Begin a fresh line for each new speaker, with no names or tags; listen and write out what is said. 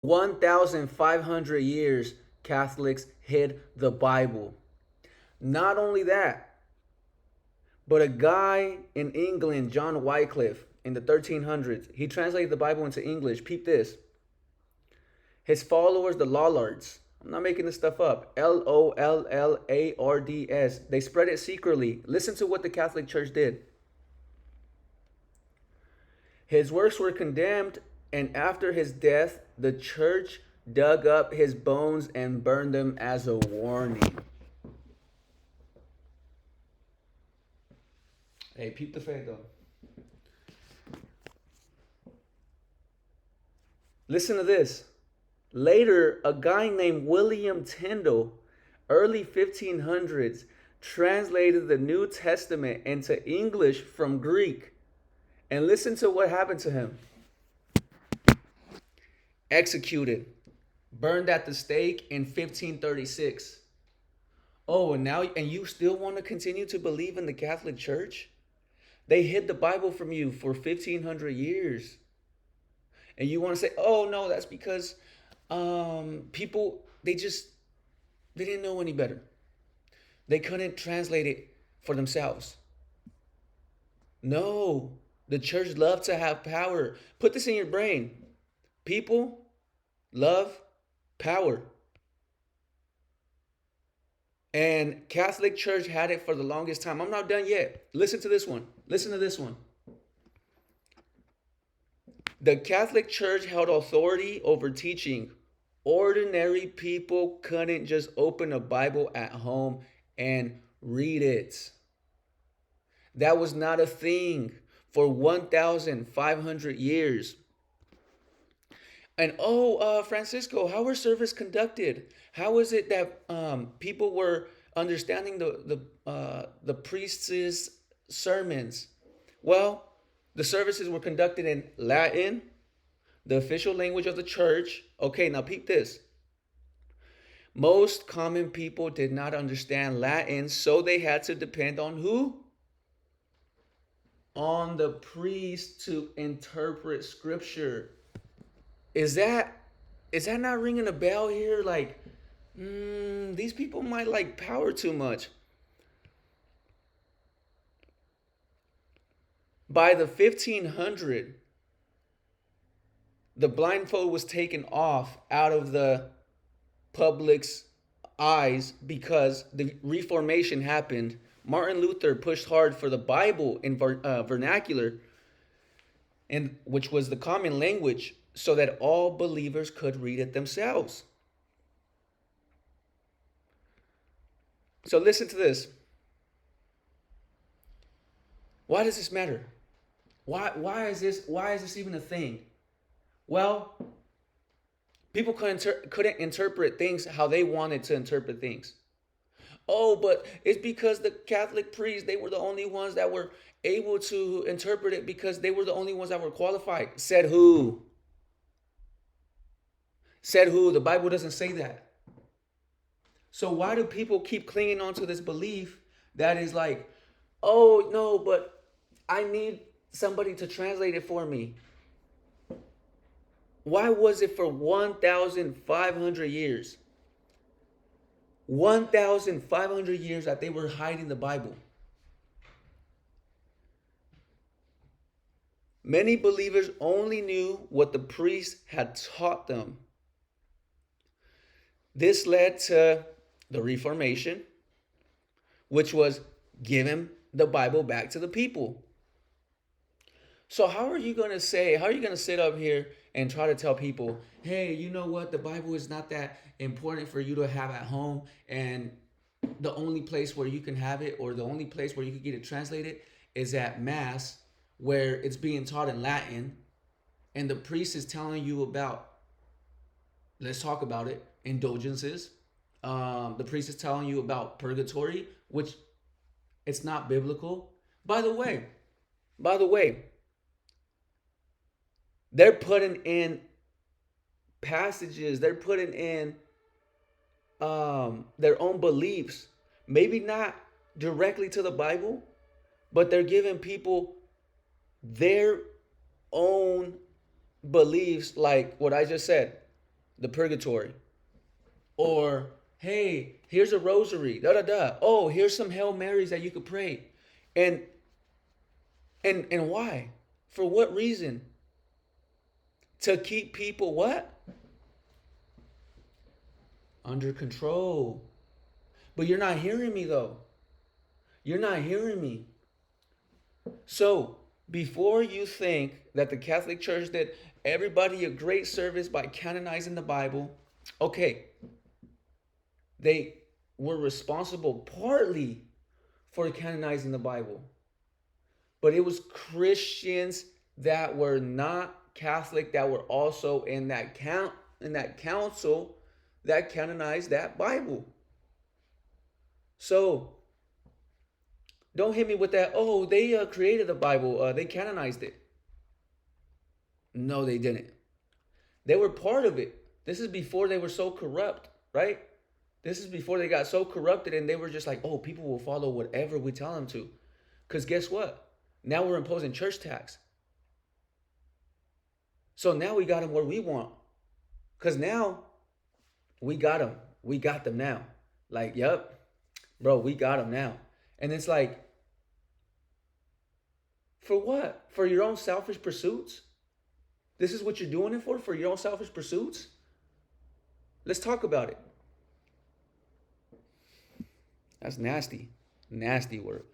1,500 years, Catholics hid the Bible. Not only that, but a guy in England, John Wycliffe, in the 1300s, he translated the Bible into English. Peep this. His followers, the Lollards, I'm not making this stuff up, Lollards, they spread it secretly. Listen to what the Catholic Church did. His works were condemned, and after his death, the church dug up his bones and burned them as a warning. Hey, peep the fade though. Listen to this. Later, a guy named William Tyndale, early 1500s, translated the New Testament into English from Greek. And listen to what happened to him. Executed, burned at the stake in 1536. Oh, and you still want to continue to believe in the Catholic Church? They hid the Bible from you for 1500 years. And you want to say, "Oh no, that's because people they didn't know any better. They couldn't translate it for themselves." No, the church loved to have power. Put this in your brain. People love power. And Catholic Church had it for the longest time. I'm not done yet. Listen to this one. Listen to this one. The Catholic Church held authority over teaching. Ordinary people couldn't just open a Bible at home and read it. That was not a thing for 1,500 years. And Francisco, how were service conducted? How is it that people were understanding the priest's sermons? Well, the services were conducted in Latin, the official language of the church. Okay, now peep this. Most common people did not understand Latin, so they had to depend on who? On the priest to interpret scripture. Is that not ringing a bell here? Like, these people might like power too much. By the 1500, the blindfold was taken off out of the public's eyes because the Reformation happened. Martin Luther pushed hard for the Bible in vernacular, and which was the common language, so that all believers could read it themselves. So listen to this. Why does this matter? Why is this even a thing? Well, people couldn't interpret things how they wanted to interpret things. Oh, but it's because the Catholic priests, they were the only ones that were able to interpret it because they were the only ones that were qualified. Said who? Said who? The Bible doesn't say that. So why do people keep clinging on to this belief that is like, oh, no, but I need somebody to translate it for me? Why was it for 1,500 years? 1,500 years that they were hiding the Bible. Many believers only knew what the priest had taught them. This led to the Reformation, which was giving the Bible back to the people. So how are you going to sit up here and try to tell people, hey, you know what? The Bible is not that important for you to have at home. And the only place where you can have it, or the only place where you can get it translated, is at Mass, where it's being taught in Latin. And the priest is telling you about, let's talk about it, indulgences. The priest is telling you about purgatory, which it's not biblical. By the way, they're putting in passages, they're putting in their own beliefs, maybe not directly to the Bible, but they're giving people their own beliefs, like what I just said. the purgatory. Or, hey, here's a rosary, da da da. Oh, here's some Hail Marys that you could pray. And and why? For what reason? To keep people what? Under control. But you're not hearing me though. You're not hearing me. So, before you think that the Catholic Church did everybody a great service by canonizing the Bible, okay, they were responsible partly for canonizing the Bible. But it was Christians that were not Catholic that were also in that council that canonized that Bible. So don't hit me with that. Oh, they created the Bible. They canonized it. No, they didn't. They were part of it. This is before they were so corrupt, right? This is before they got so corrupted and they were just like, oh, people will follow whatever we tell them to. Because guess what? Now we're imposing church tax. So now we got them where we want. Because now we got them. We got them now. Like, yep, bro, we got them now. And it's like, for what? For your own selfish pursuits? This is what you're doing it for your own selfish pursuits? Let's talk about it. That's nasty. Nasty work.